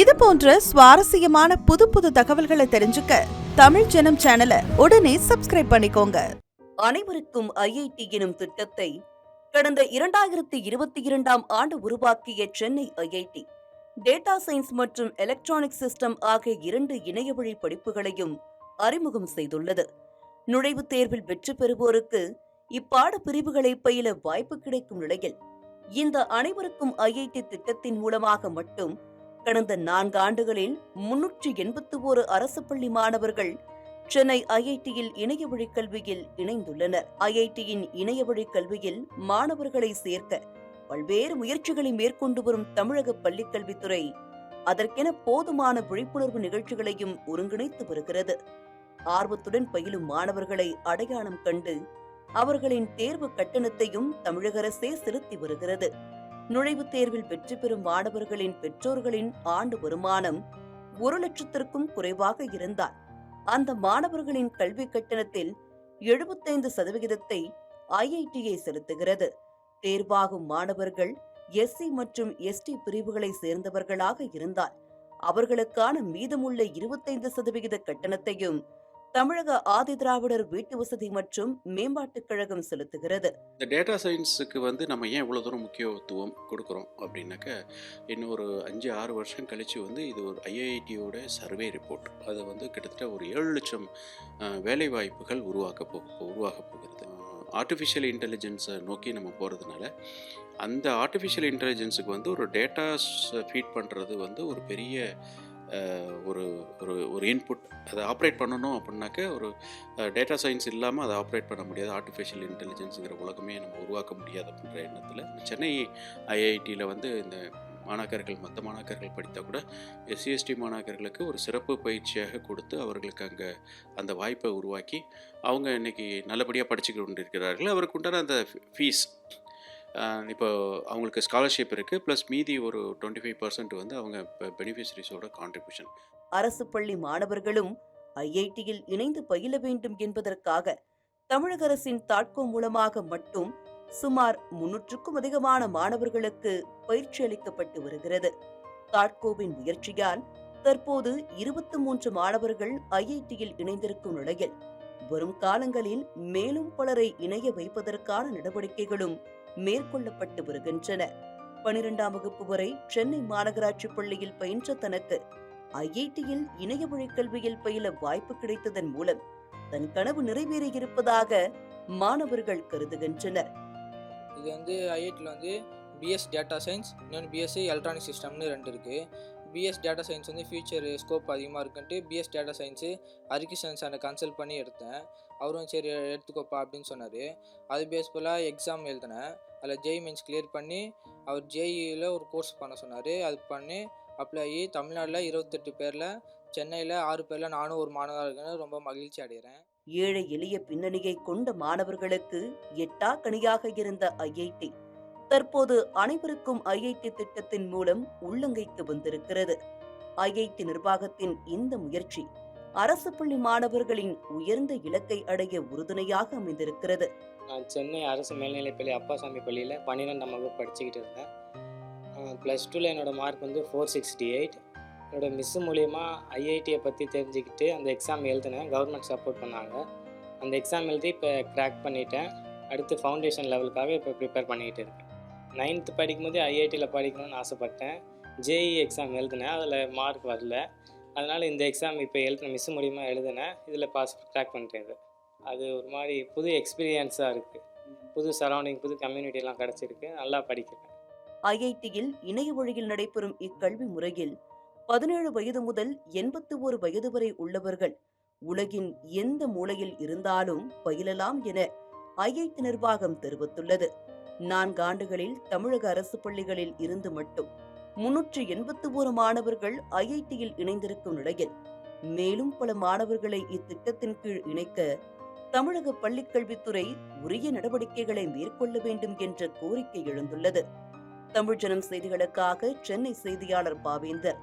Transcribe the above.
இது போன்ற சுவாரஸ்யமான புது புது தகவல்களை தெரிஞ்சுக்க தமிழ் ஜனம் சேனலை உடனே சப்ஸ்கிரைப் பண்ணிக்கோங்க. அனைவருக்கும் ஐஐடி எனும் திட்டத்தை கடந்த 2022ஆம் ஆண்டு உருவாக்கிய சென்னை ஐஐடி டேட்டா சயின்ஸ் மற்றும் எலக்ட்ரானிக் சிஸ்டம் ஆகிய 2 இணையவழி படிப்புகளையும் அறிமுகம் செய்துள்ளது. நுழைவுத் தேர்வில் வெற்றி பெறுவோருக்கு இப்பாட பிரிவுகளை பயில வாய்ப்பு கிடைக்கும் நிலையில் இந்த அனைவருக்கும் ஐஐடி திட்டத்தின் மூலமாக மட்டும் கடந்த 4 ஆண்டுகளில் 381 அரசு பள்ளி மாணவர்கள் சென்னை ஐஐடியில் இணையவழி கல்வியில் இணைந்துள்ளனர். ஐஐடியின் இணையவழி கல்வியில் மாணவர்களை சேர்க்க பல்வேறு முயற்சிகளை மேற்கொண்டு வரும் தமிழக பள்ளிக்கல்வித்துறை அதற்கென போதுமான விழிப்புணர்வு நிகழ்ச்சிகளையும் ஒருங்கிணைத்து வருகிறது. ஆர்வத்துடன் பயிலும் மாணவர்களை அடையாளம் கண்டு அவர்களின் தேர்வு கட்டணத்தையும் தமிழக அரசே செலுத்தி வருகிறது. நுழைவுத் தேர்வில் வெற்றி பெறும் மாணவர்களின் பெற்றோர்களின் ஆண்டு வருமானம் 1 லட்சத்திற்கும் குறைவாக இருந்தால் அந்த மாணவர்களின் கல்வி கட்டணத்தில் 75% ஐஐடியை செலுத்துகிறது. தேர்வாகும் மாணவர்கள் எஸ்சி மற்றும் எஸ்டி பிரிவுகளை சேர்ந்தவர்களாக இருந்தால் அவர்களுக்கான மீதமுள்ள 25% கட்டணத்தையும் தமிழக ஆதிதிராவிடர் வீட்டு வசதி மற்றும் மேம்பாட்டுக் கழகம் செலுத்துகிறது. இந்த டேட்டா சயின்ஸுக்கு நம்ம ஏன் இவ்வளோ தூரம் முக்கியத்துவம் கொடுக்குறோம் அப்படின்னாக்க, இன்னும் ஒரு 5-6 வருஷம் கழித்து இது ஒரு ஐஐடியோட சர்வே ரிப்போர்ட். அது கிட்டத்தட்ட ஒரு 7 லட்சம் வேலைவாய்ப்புகள் உருவாக போகிறது. ஆர்டிஃபிஷியல் இன்டெலிஜென்ஸை நோக்கி நம்ம போகிறதுனால அந்த ஆர்டிஃபிஷியல் இன்டெலிஜென்ஸுக்கு ஒரு டேட்டாஸ் ஃபீட் பண்ணுறது ஒரு பெரிய ஒரு ஒரு ஒரு இன்புட். அதை ஆப்ரேட் பண்ணணும் அப்படின்னாக்க ஒரு டேட்டா சயின்ஸ் இல்லாமல் அதை ஆப்ரேட் பண்ண முடியாது. ஆர்டிஃபிஷியல் இன்டெலிஜென்ஸுங்கிற உலகமே நம்ம உருவாக்க முடியாது அப்படின்ற எண்ணத்தில் சென்னை ஐஐடியில் இந்த மாணாக்கர்கள் மற்ற மாணாக்கர்கள் படித்தால் கூட எஸ்சிஎஸ்டி மாணாக்கர்களுக்கு ஒரு சிறப்பு பயிற்சியாக கொடுத்து அவர்களுக்கு அங்கே அந்த வாய்ப்பை உருவாக்கி அவங்க இன்றைக்கி நல்லபடியாக படிச்சுக்கிட்டு கொண்டிருக்கிறார்கள். அவருக்கு உண்டான அந்த ஃபீஸ் இப்போ அவங்களுக்கு ஸ்காலர்ஷிப் இருக்குது, ப்ளஸ் மீதி ஒரு 25% அவங்க பெனிஃபிஷரிஸோட கான்ட்ரிபியூஷன். அரசு பள்ளி மாணவர்களும் ஐஐடியில் இணைந்து பயில வேண்டும் என்பதற்காக தமிழக அரசின் தாட்கோ மூலமாக மட்டும் சுமார் 300க்கும் அதிகமான மாணவர்களுக்கு பயிற்சி அளிக்கப்பட்டு வருகிறது. தாட்கோவின் முயற்சியால் தற்போது 23 மாணவர்கள் ஐஐடியில் இணைந்திருக்கும் நிலையில் வரும் காலங்களில் மேலும் பலரை இணைய வைப்பதற்கான நடவடிக்கைகளும் மேற்கொள்ளப்பட்டு வருகின்றன. 12ஆம் வகுப்பு வரை சென்னை மாநகராட்சி பள்ளியில் பயின்ற தனக்கு ஐஐடியில் இணையவழி கல்வியில் பயில வாய்ப்பு கிடைத்ததன் மூலம் தன் கனவு நிறைவேறியிருப்பதாக மாணவர்கள் கருதுகின்றனர். இது ஐஐடியில் பிஎஸ் டேட்டா சயின்ஸ், இன்னொன்று பிஎஸ்சி எலக்ட்ரானிக் சிஸ்டம்னு 2 இருக்குது. PS data science future scope அதிகமாக இருக்குன்ட்டு பிஎஸ் டேட்டா சயின்ஸு ஹரிகிருஷ்ணன் சாரை கன்சல்ட் பண்ணி எடுத்தேன். அவரும் சரி எடுத்துக்கோப்பா அப்படின்னு சொன்னார். அது பேஸ் போல் எக்ஸாம் எழுதினேன். அதில் ஜேஇ மெயின்ஸ் கிளியர் பண்ணி அவர் ஜேஇயில் ஒரு கோர்ஸ் பண்ண சொன்னார். அது பண்ணி அப்ளை ஆகி தமிழ்நாட்டில் 28 பேரில், சென்னையில் 6 பேரில் நானும் ஒரு மாணவராக இருக்கேன்னு ரொம்ப மகிழ்ச்சி அடைகிறேன். ஏழை எளிய பின்னணியை கொண்ட மாணவர்களுக்கு எட்டா கனியாக இருந்த ஐஐடி தற்போது அனைவருக்கும் ஐஐடி திட்டத்தின் மூலம் உள்ளங்கைக்கு வந்திருக்கிறது. ஐஐடி நிர்வாகத்தின் இந்த முயற்சி அரசு பள்ளி மாணவர்களின் உயர்ந்த இலக்கை அடைய உறுதுணையாக அமைந்திருக்கிறது. நான் சென்னை அரசு மேல்நிலைப்பள்ளி அப்பாசாமி பள்ளியில் 12ஆம் வகுப்பு படிச்சுக்கிட்டு இருந்தேன். +2 என்னோடய மார்க் 468. என்னோடய மிஸ்ஸு மூலிமா ஐஐடியை பற்றி தெரிஞ்சுக்கிட்டு அந்த எக்ஸாம் எழுதினேன். கவர்மெண்ட் சப்போர்ட் பண்ணாங்க. அந்த எக்ஸாம் எழுதி இப்போ கிராக் பண்ணிட்டேன். அடுத்து ஃபவுண்டேஷன் லெவலுக்காக இப்போ ப்ரிப்பேர் பண்ணிக்கிட்டு இருக்கேன். 9th படிக்கும்போது ஐஐடியில் படிக்கணும்னு ஆசைப்பட்டேன். ஜேஇ எக்ஸாம் எழுதினேன், அதில் மார்க் வரல. அதனால் இந்த எக்ஸாம் இப்போ எழுதின மிஸ் மூலிமா எழுதினேன். இதில் கிராக் பண்ணிட்டேன். அது ஒரு மாதிரி புது எக்ஸ்பீரியன்ஸாக இருக்குது. புது சரௌண்டிங், புது கம்யூனிட்டிலாம் கிடச்சிருக்கு. நல்லா படிக்கிறேன். ஐஐடியில் இணைய வழியில் நடைபெறும் இக்கல்வி முறையில் 17 வயது முதல் 81 வயது வரை உள்ளவர்கள் உலகின் எந்த மூலையில் இருந்தாலும் பயிலலாம் என ஐஐடி நிர்வாகம் தெரிவித்துள்ளது. 4 ஆண்டுகளில் தமிழக அரசு பள்ளிகளில் இருந்து மட்டும் 381 மாணவர்கள் ஐஐடியில் இணைந்திருக்கும் நிலையில் மேலும் பல மாணவர்களை இத்திட்டத்தின் கீழ் இணைக்க தமிழக பள்ளிக்கல்வித்துறை உரிய நடவடிக்கைகளை மேற்கொள்ள வேண்டும் என்ற கோரிக்கை எழுந்துள்ளது. தமிழ் ஜனம் செய்திகளுக்காக சென்னை செய்தியாளர் பாவேந்தர்.